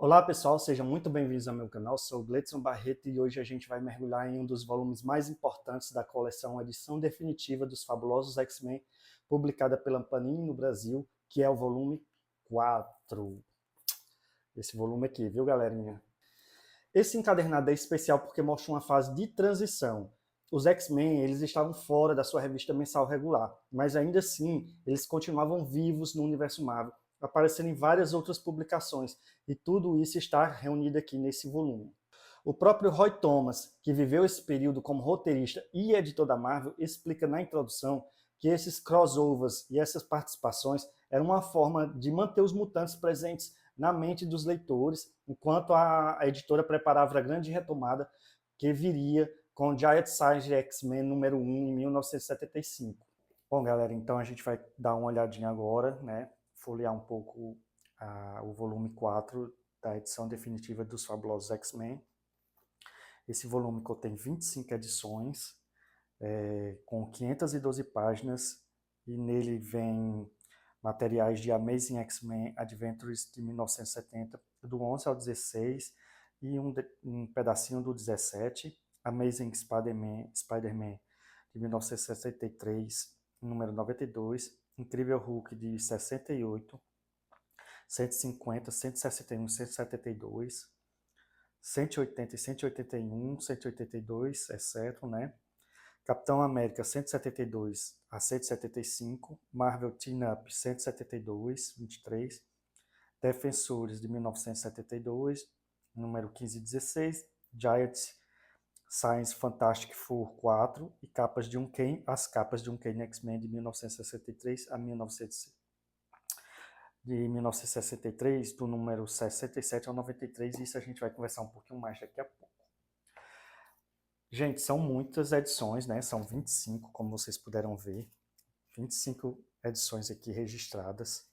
Olá pessoal, sejam muito bem-vindos ao meu canal, sou o Gleidson Barreto e hoje a gente vai mergulhar em um dos volumes mais importantes da coleção Edição Definitiva dos Fabulosos X-Men, publicada pela Panini no Brasil, que é o volume 4. Esse volume aqui, viu galerinha? Esse encadernado é especial porque mostra uma fase de transição. Os X-Men eles estavam fora da sua revista mensal regular, mas ainda assim eles continuavam vivos no universo Marvel, aparecendo em várias outras publicações, e tudo isso está reunido aqui nesse volume. O próprio Roy Thomas, que viveu esse período como roteirista e editor da Marvel, explica na introdução que esses crossovers e essas participações eram uma forma de manter os mutantes presentes na mente dos leitores, enquanto a editora preparava a grande retomada que viria com Giant Size X-Men número 1 em 1975. Bom, galera, então a gente vai dar uma olhadinha agora, né, folhear um pouco o volume 4 da edição definitiva dos Fabulosos X-Men. Esse volume contém 25 edições, com 512 páginas, e nele vem materiais de Amazing X-Men Adventures de 1970, do 11 ao 16, e um pedacinho do 17, Amazing Spider-Man de 1963, número 92, Incrível Hulk de 68, 150, 161, 172, 180 e 181, 182, exceto, né? Capitão América 172 a 175, Marvel Team Up 172, 23, Defensores de 1972, número 15 e 16, Giant Science Fantastic Four 4 e as capas de Uncanny X-Men de 1963 a 1963, do número 67 ao 93, e isso a gente vai conversar um pouquinho mais daqui a pouco. Gente, são muitas edições, né? São 25, como vocês puderam ver. 25 edições aqui registradas.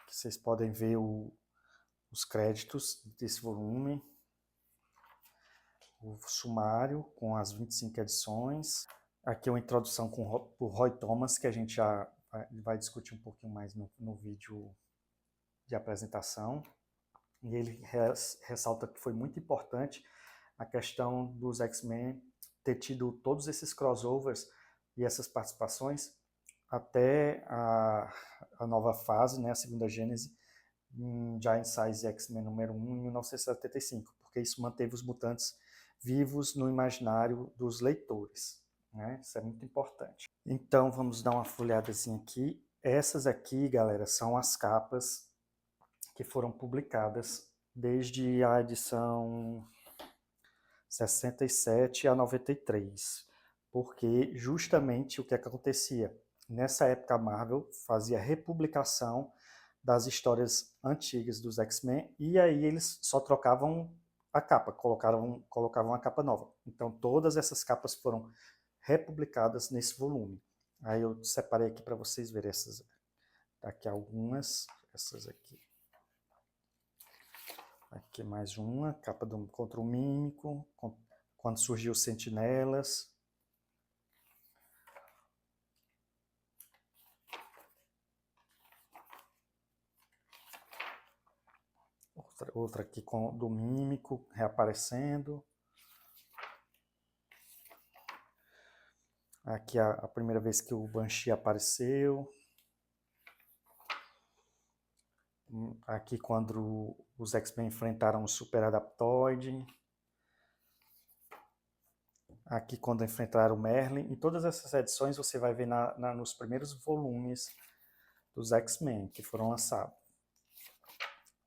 Vocês podem ver os créditos desse volume. O sumário com as 25 edições. Aqui uma introdução por Roy Thomas, que a gente já vai discutir um pouquinho mais no vídeo de apresentação. E ele ressalta que foi muito importante a questão dos X-Men ter tido todos esses crossovers e essas participações até a nova fase, né, a segunda gênese, em Giant Size X-Men número 1, em 1975, porque isso manteve os mutantes vivos no imaginário dos leitores, né? Isso é muito importante. Então vamos dar uma folhadazinha aqui. Essas aqui, galera, são as capas que foram publicadas desde a edição 67 a 93, porque justamente o que acontecia? Nessa época a Marvel fazia republicação das histórias antigas dos X-Men, e aí eles só trocavam a capa, colocavam a capa nova. Então todas essas capas foram republicadas nesse volume. Aí eu separei aqui para vocês verem essas. Aqui algumas, essas aqui. Aqui mais uma, capa contra o Mímico, quando surgiu os Sentinelas. Outra aqui do Mímico, reaparecendo. Aqui a primeira vez que o Banshee apareceu. Aqui quando os X-Men enfrentaram o Super Adaptoide. Aqui quando enfrentaram o Merlin. Em todas essas edições você vai ver nos primeiros volumes dos X-Men que foram lançados.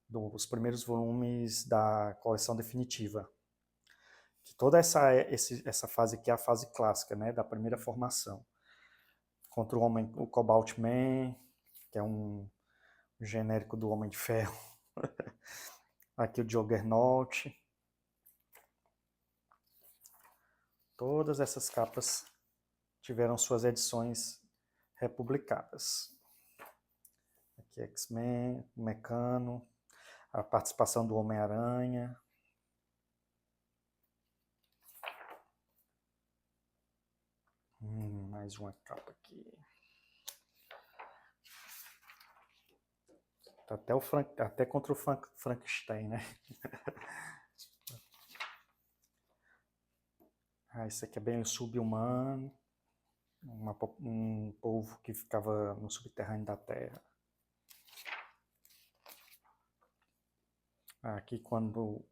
Dos primeiros volumes da coleção definitiva. Que toda essa fase aqui é a fase clássica, né, da primeira formação. Contra o Cobalt Man, que é um genérico do Homem de Ferro. Aqui o Juggernaut. Todas essas capas tiveram suas edições republicadas. Aqui X-Men, Mecano, a participação do Homem-Aranha. Mais uma capa aqui. Até, até contra o Frankenstein, né? Isso aqui é bem sub-humano. Um povo que ficava no subterrâneo da Terra. Aqui quando o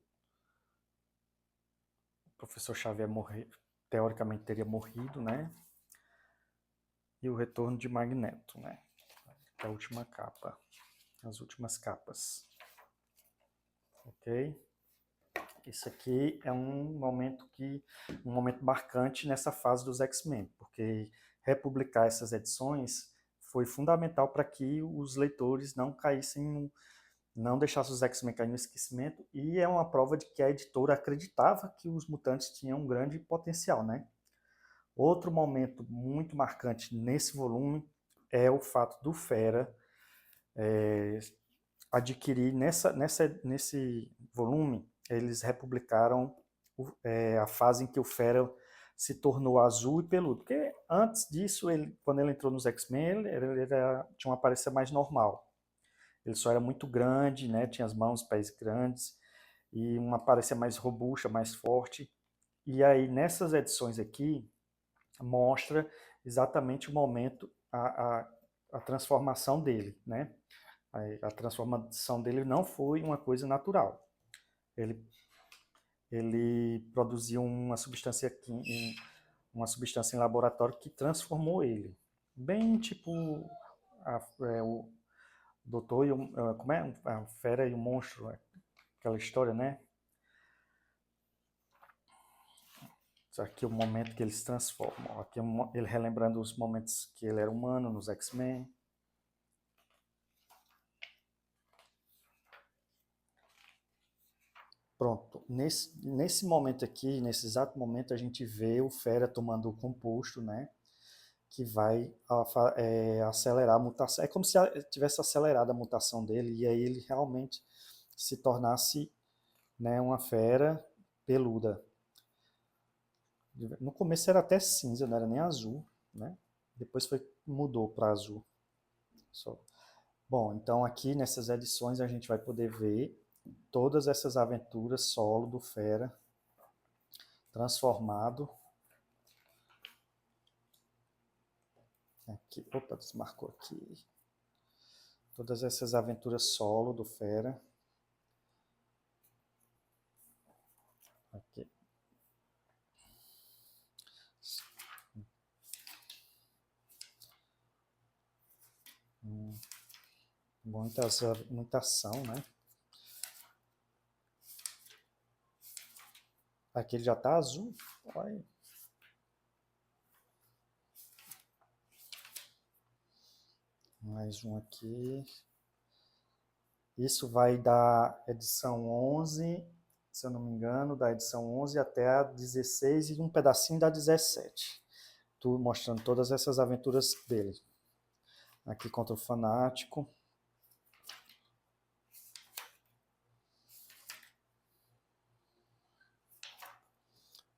professor Xavier teoricamente teria morrido, né? E o retorno de Magneto, né? A última capa, as últimas capas. Ok? Isso aqui é um momento marcante nessa fase dos X-Men, porque republicar essas edições foi fundamental para que os leitores não deixassem os X-Men cair no esquecimento, e é uma prova de que a editora acreditava que os mutantes tinham um grande potencial, né? Outro momento muito marcante nesse volume é o fato do Fera adquirir, nesse volume, eles republicaram a fase em que o Fera se tornou azul e peludo. Porque antes disso, quando ele entrou nos X-Men, ele tinha uma aparência mais normal. Ele só era muito grande, né? Tinha as mãos e pés grandes, e uma aparência mais robusta, mais forte. E aí, nessas edições aqui, mostra exatamente o momento, a transformação dele, né? A transformação dele não foi uma coisa natural. Ele, ele produziu uma substância em laboratório que transformou ele. Bem tipo o doutor e como é? A fera e o monstro, aquela história, né? Aqui é o momento que eles se transformam. Aqui ele relembrando os momentos que ele era humano nos X-Men. Pronto, nesse momento aqui, nesse exato momento, a gente vê o Fera tomando o composto, né? Que vai acelerar a mutação. É como se tivesse acelerado a mutação dele, e aí ele realmente se tornasse, né, uma fera peluda. No começo era até cinza, não era nem azul, né? Depois mudou para azul. Bom, então aqui nessas edições a gente vai poder ver todas essas aventuras solo do Fera transformado. Aqui, opa, desmarcou aqui. Todas essas aventuras solo do Fera. Aqui. Muita ação, né? Aqui ele já tá azul. Olha. Mais um aqui. Isso vai da edição 11, se eu não me engano, da edição 11 até a 16 e um pedacinho da 17. Mostrando todas essas aventuras dele. Aqui contra o Fanático.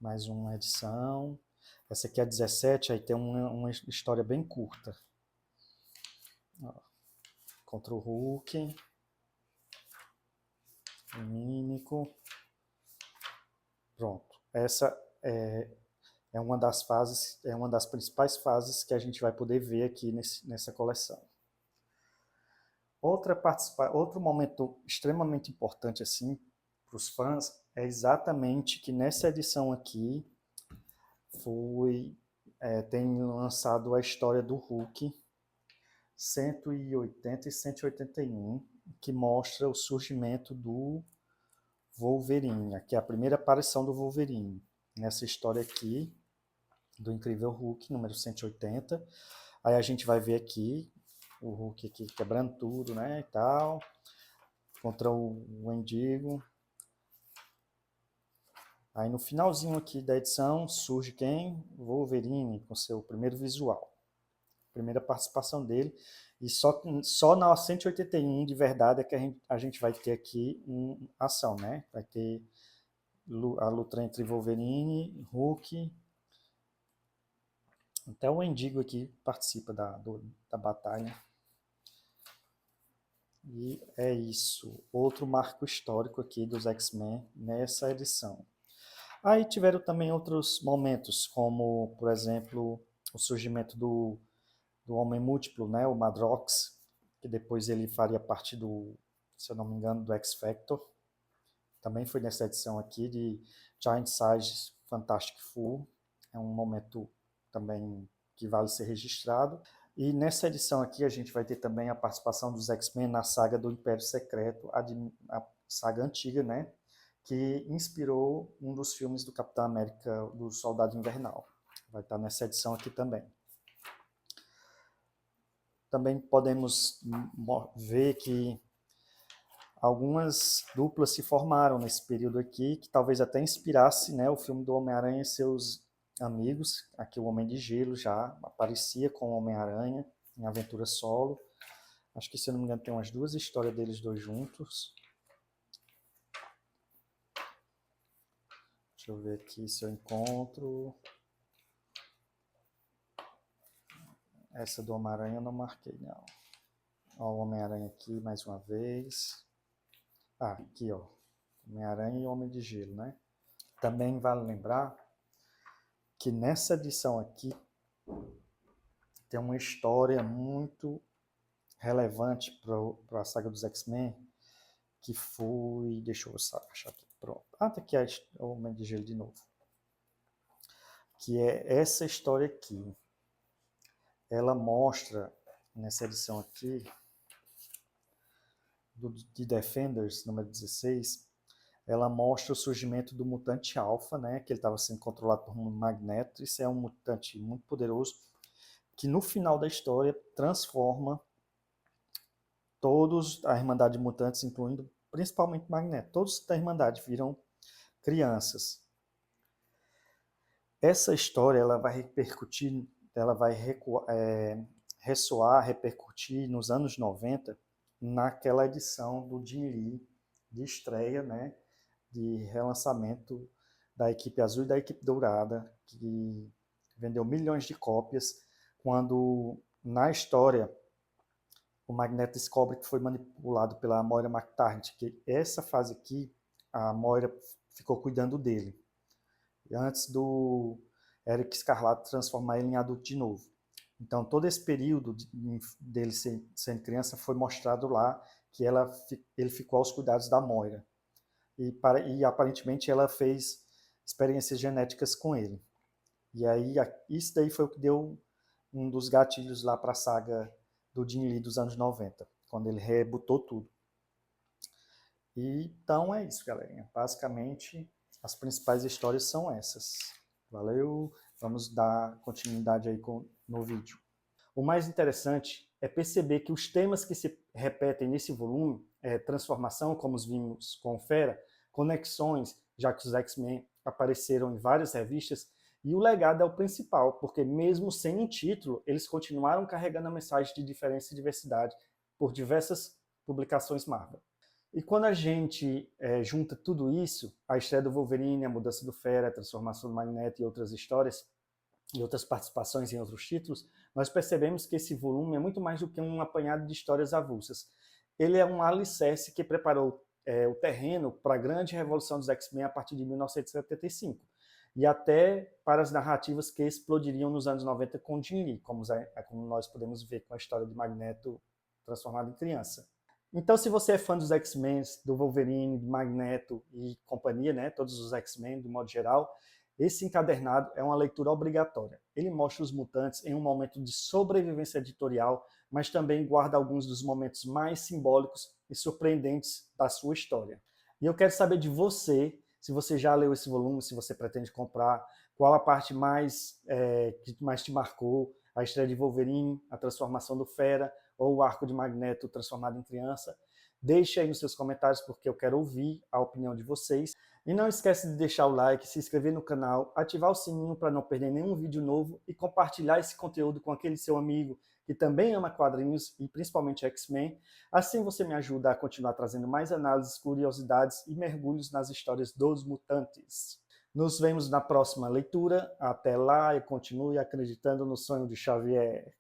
Mais uma edição. Essa aqui é a 17, aí tem uma história bem curta. Ó, contra o Hulk. O Mímico. Pronto. Essa é uma das fases, é uma das principais fases que a gente vai poder ver aqui nessa coleção. Outro momento extremamente importante assim para os fãs é exatamente que nessa edição aqui tem lançado a história do Hulk 180 e 181, que mostra o surgimento do Wolverine. Aqui é a primeira aparição do Wolverine nessa história aqui do Incrível Hulk, número 180. Aí a gente vai ver aqui o Hulk aqui quebrando tudo, né, e tal, contra o Wendigo. Aí no finalzinho aqui da edição surge quem? O Wolverine, com seu primeiro visual. Primeira participação dele. E só na 181 de verdade é que a gente vai ter aqui uma ação, né? Vai ter a luta entre Wolverine, Hulk. Até o Wendigo aqui participa da batalha. E é isso, outro marco histórico aqui dos X-Men nessa edição. Aí tiveram também outros momentos, como, por exemplo, o surgimento do Homem Múltiplo, né, o Madrox, que depois ele faria parte do, se eu não me engano, do X-Factor. Também foi nessa edição aqui de Giant Size Fantastic Four. É um momento também que vale ser registrado. E nessa edição aqui a gente vai ter também a participação dos X-Men na saga do Império Secreto, a saga antiga, né? Que inspirou um dos filmes do Capitão América, do Soldado Invernal. Vai estar nessa edição aqui também. Também podemos ver que algumas duplas se formaram nesse período aqui, que talvez até inspirasse, né, o filme do Homem-Aranha e seus amigos. Aqui o Homem de Gelo já aparecia com o Homem-Aranha em aventura solo. Acho que, se eu não me engano, tem umas 2 histórias deles dois juntos. Deixa eu ver aqui se eu encontro. Essa do Homem-Aranha eu não marquei, não. Ó, o Homem-Aranha aqui mais uma vez. Ah, aqui, ó. Homem-Aranha e Homem de Gelo, né? Também vale lembrar que nessa edição aqui tem uma história muito relevante para a saga dos X-Men, que foi... Deixa eu achar aqui. Pronto. Ah, tá aqui o Homem de Gelo de novo. Que é essa história aqui. Ela mostra, nessa edição aqui, de Defenders, número 16, ela mostra o surgimento do mutante Alpha, né, que ele estava sendo controlado por um Magneto. Isso é um mutante muito poderoso, que no final da história transforma todos a Irmandade de Mutantes, incluindo principalmente Magneto. Todos da Irmandade viram crianças. Essa história ela vai repercutir, ela vai ressoar, repercutir nos anos 90, naquela edição do Jim Lee de estreia, né, de relançamento da equipe azul e da equipe dourada, que vendeu milhões de cópias, quando na história o Magneto descobre que foi manipulado pela Moira McTaggart, que essa fase aqui a Moira ficou cuidando dele, antes do Eric Escarlate transformar ele em adulto de novo. Então todo esse período dele sendo criança foi mostrado lá, que ele ficou aos cuidados da Moira. E aparentemente ela fez experiências genéticas com ele. E aí isso daí foi o que deu um dos gatilhos lá para a saga do Jim Lee dos anos 90, quando ele rebutou tudo. E, então é isso, galerinha. Basicamente, as principais histórias são essas. Valeu? Vamos dar continuidade aí no vídeo. O mais interessante é perceber que os temas que se repetem nesse volume, transformação, como vimos com o Fera, conexões, já que os X-Men apareceram em várias revistas, e o legado é o principal, porque mesmo sem um título, eles continuaram carregando a mensagem de diferença e diversidade por diversas publicações Marvel. E quando a gente junta tudo isso, a estreia do Wolverine, a mudança do Fera, a transformação do Magneto e outras histórias, e outras participações em outros títulos, nós percebemos que esse volume é muito mais do que um apanhado de histórias avulsas. Ele é um alicerce que preparou o terreno para a grande revolução dos X-Men a partir de 1975, e até para as narrativas que explodiriam nos anos 90 com Jim Lee, como nós podemos ver com a história de Magneto transformado em criança. Então, se você é fã dos X-Men, do Wolverine, do Magneto e companhia, né, todos os X-Men, do modo geral, esse encadernado é uma leitura obrigatória. Ele mostra os mutantes em um momento de sobrevivência editorial, mas também guarda alguns dos momentos mais simbólicos e surpreendentes da sua história. E eu quero saber de você, se você já leu esse volume, se você pretende comprar, qual a parte que mais te marcou, a estreia de Wolverine, a transformação do Fera, ou o arco de Magneto transformado em criança. Deixe aí nos seus comentários, porque eu quero ouvir a opinião de vocês. E não esquece de deixar o like, se inscrever no canal, ativar o sininho para não perder nenhum vídeo novo e compartilhar esse conteúdo com aquele seu amigo que também ama quadrinhos e principalmente X-Men. Assim você me ajuda a continuar trazendo mais análises, curiosidades e mergulhos nas histórias dos mutantes. Nos vemos na próxima leitura. Até lá e continue acreditando no sonho de Xavier.